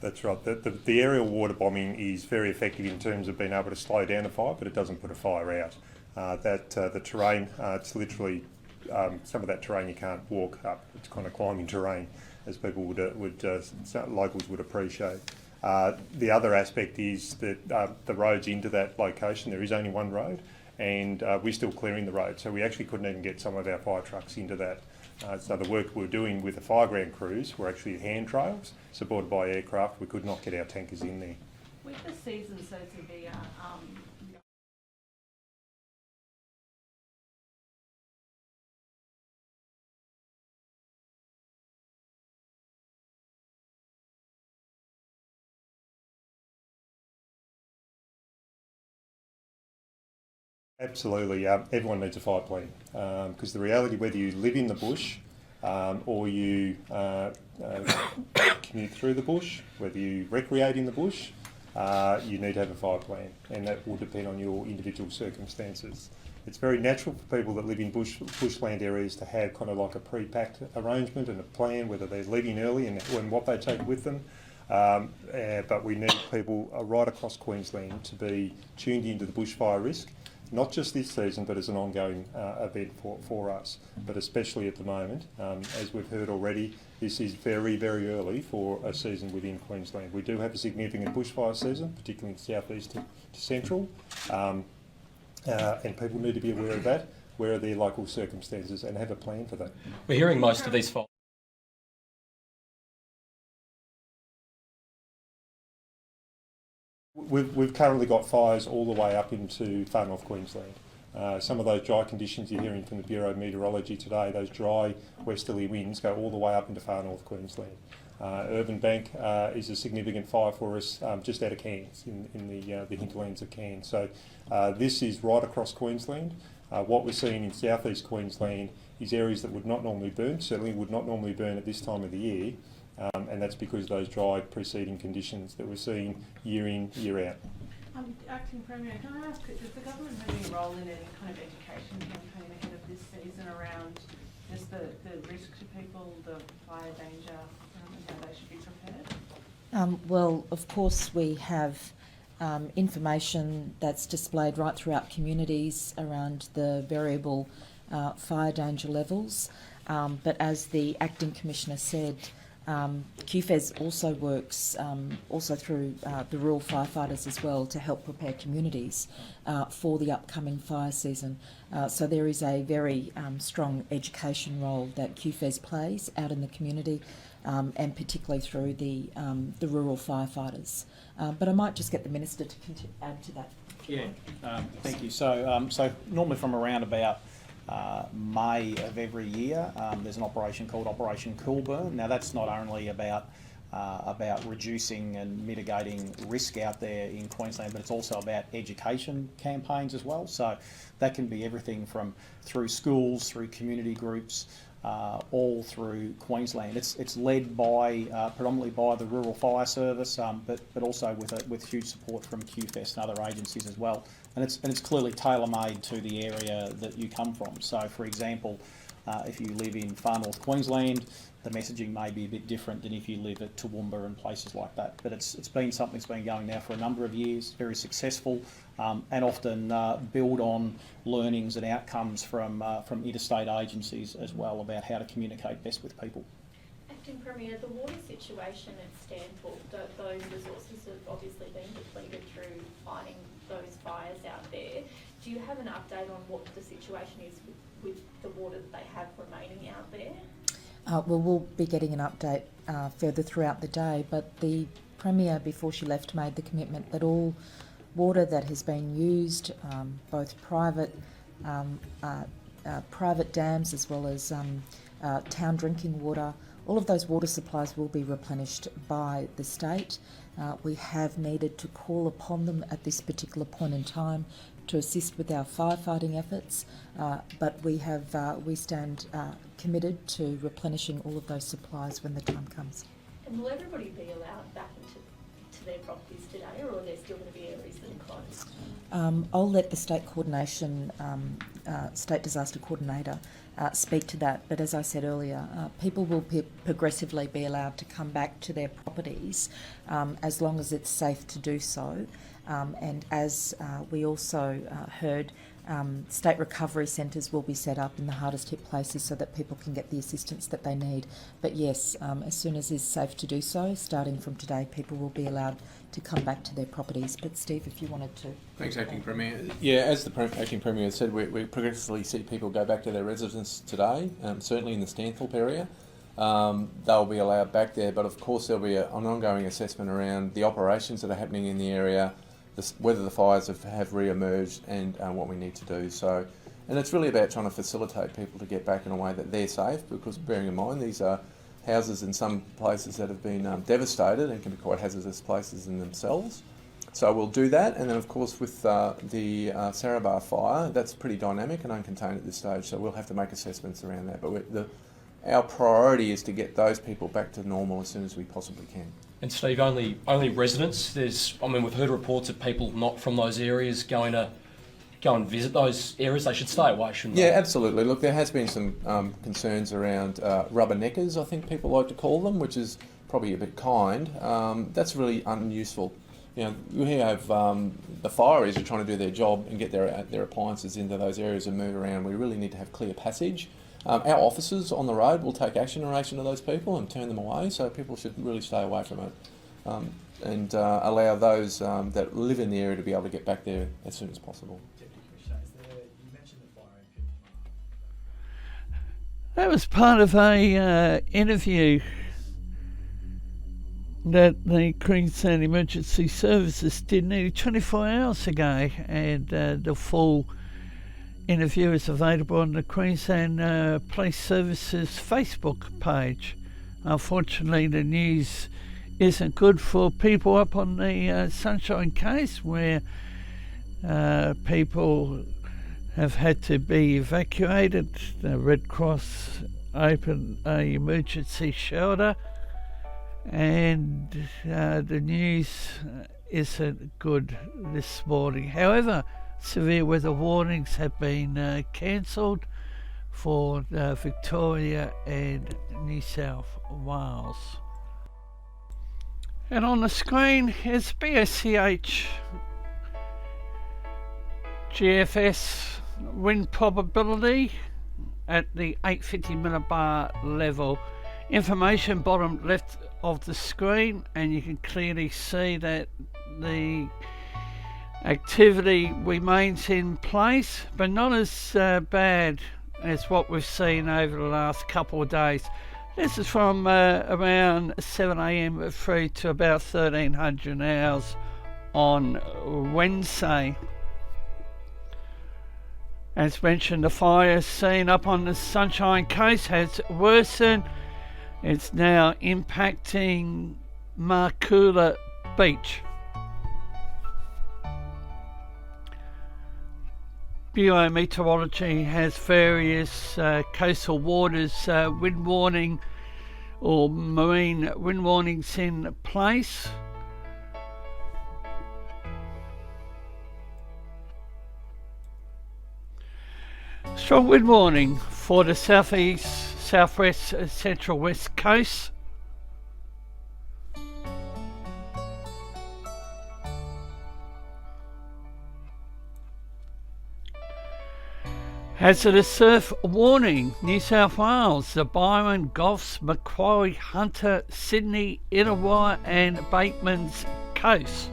That's right. The aerial water bombing is very effective in terms of being able to slow down a fire, but it doesn't put a fire out. The terrain, it's literally some of that terrain you can't walk up. It's kind of climbing terrain, as people locals would appreciate. The other aspect is that the roads into that location, there is only one road, and we're still clearing the road, so we actually couldn't even get some of our fire trucks into that. So the work we're doing with the fireground crews were actually handrails supported by aircraft. We could not get our tankers in there. With the season so severe, Absolutely. Everyone needs a fire plan because the reality, whether you live in the bush or you commute through the bush, whether you recreate in the bush, you need to have a fire plan, and that will depend on your individual circumstances. It's very natural for people that live in bushland areas to have kind of like a pre-packed arrangement and a plan, whether they're leaving early and what they take with them. But we need people right across Queensland to be tuned into the bushfire risk, not just this season, but as an ongoing event for us. But especially at the moment, as we've heard already, this is very, very early for a season within Queensland. We do have a significant bushfire season, particularly in southeast to central, and people need to be aware of that, where are their local circumstances, and have a plan for that. We're hearing most of these fires. We've currently got fires all the way up into far north Queensland. Some of those dry conditions you're hearing from the Bureau of Meteorology today, those dry westerly winds go all the way up into far north Queensland. Urban Bank is a significant fire for us just out of Cairns, in the hinterlands of Cairns. So this is right across Queensland. What we're seeing in southeast Queensland is areas that would not normally burn, certainly would not normally burn at this time of the year. And that's because of those dry preceding conditions that we're seeing year in, year out. Acting Premier, can I ask, does the government have any role in any kind of education campaign ahead of this season around just the risk to people, the fire danger, and how they should be prepared? Well, of course we have information that's displayed right throughout communities around the variable fire danger levels. But as the Acting Commissioner said, QFES also works also through the rural firefighters as well to help prepare communities for the upcoming fire season. So there is a very strong education role that QFES plays out in the community, and particularly through the rural firefighters. But I might just get the Minister to add to that. Yeah, thank you. So normally from around about May of every year, there's an operation called Operation Coolburn. Now that's not only about reducing and mitigating risk out there in Queensland, but it's also about education campaigns as well. So that can be everything from through schools, through community groups, all through Queensland. It's led by predominantly by the Rural Fire Service, but also with huge support from QFES and other agencies as well. And it's clearly tailor-made to the area that you come from. So, for example, if you live in far north Queensland, the messaging may be a bit different than if you live at Toowoomba and places like that. But it's been something that's been going now for a number of years, very successful, and often build on learnings and outcomes from interstate agencies as well about how to communicate best with people. Acting Premier, the water situation at Stanthorpe, those resources have obviously been depleted through fighting those fires out there. Do you have an update on what the situation is with the water that they have remaining out there? Well, we'll be getting an update further throughout the day, but the Premier, before she left, made the commitment that all water that has been used, both private dams as well as town drinking water, all of those water supplies will be replenished by the state. We have needed to call upon them at this particular point in time to assist with our firefighting efforts, but we stand committed to replenishing all of those supplies when the time comes. And will everybody be allowed back into to their properties today, or are there still going to be areas that are closed? I'll let the state state disaster coordinator speak to that. But as I said earlier, people will progressively be allowed to come back to their properties as long as it's safe to do so. And as we also heard, state recovery centres will be set up in the hardest hit places so that people can get the assistance that they need. But yes, as soon as it's safe to do so, starting from today, people will be allowed to come back to their properties. But Steve, if you wanted to. Thanks, Acting Premier. Yeah, as the Acting Premier said, we progressively see people go back to their residence today, certainly in the Stanthorpe area. They'll be allowed back there, but of course there'll be an ongoing assessment around the operations that are happening in the area, whether the fires have re-emerged, and what we need to do. So, and it's really about trying to facilitate people to get back in a way that they're safe, because bearing in mind these are houses in some places that have been devastated and can be quite hazardous places in themselves. So we'll do that, and then of course with the Sarabah fire, that's pretty dynamic and uncontained at this stage, so we'll have to make assessments around that. But our priority is to get those people back to normal as soon as we possibly can. And Steve, only residents. We've heard reports of people not from those areas going to go and visit those areas. They should stay away, shouldn't they? Yeah, absolutely. Look, there has been some concerns around rubberneckers, I think people like to call them, which is probably a bit kind. That's really unuseful. You know, we have the fireys are trying to do their job and get their appliances into those areas and move around. We really need to have clear passage. Our officers on the road will take action in relation to those people and turn them away, so people should really stay away from it and allow those that live in the area to be able to get back there as soon as possible. That was part of a interview that the Queensland Emergency Services did nearly 24 hours ago, and the full interview is available on the Queensland Police Services Facebook page. Unfortunately, the news isn't good for people up on the Sunshine Coast, where people have had to be evacuated. The Red Cross opened an emergency shelter, and the news isn't good this morning. However, severe weather warnings have been cancelled for Victoria and New South Wales. And on the screen is BSCH GFS wind probability at the 850 millibar level. Information bottom left of the screen, and you can clearly see that the activity remains in place, but not as bad as what we've seen over the last couple of days. This is from around 7 a.m. through to about 1300 hours on Wednesday. As mentioned, the fire scene up on the Sunshine Coast has worsened. It's now impacting Markula Beach. Bureau Meteorology has various coastal waters wind warning or marine wind warnings in place. Strong wind warning for the southeast, southwest, central west coast. Hazardous surf warning, New South Wales, the Byron, Goffs, Macquarie, Hunter, Sydney, Illawarra and Bateman's coast.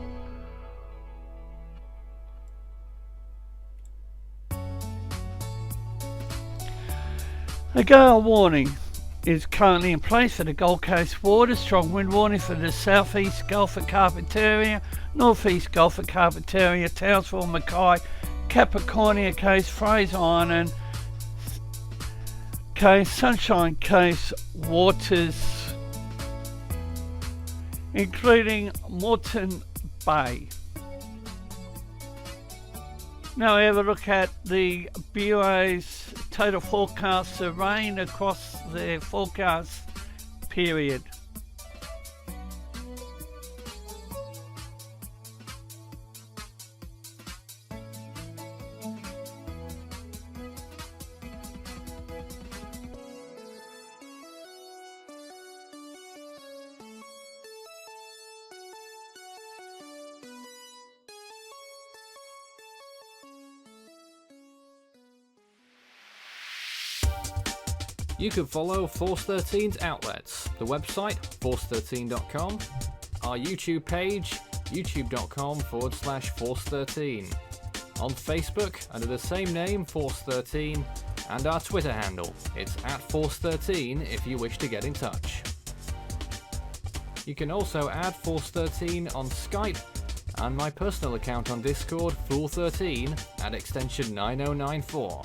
A gale warning is currently in place for the Gold Coast waters. Strong wind warning for the southeast Gulf of Carpentaria, northeast Gulf of Carpentaria, Townsville, Mackay, Capricornia Coast, Fraser Island Coast, Sunshine Coast waters, including Moreton Bay. Now we have a look at the Bureau's total forecast of rain across the forecast period. You can follow Force 13's outlets, the website force13.com, our YouTube page youtube.com/Force13, on Facebook under the same name Force 13, and our Twitter handle, it's @Force13 if you wish to get in touch. You can also add Force 13 on Skype and my personal account on Discord, Fool13, at extension 9094.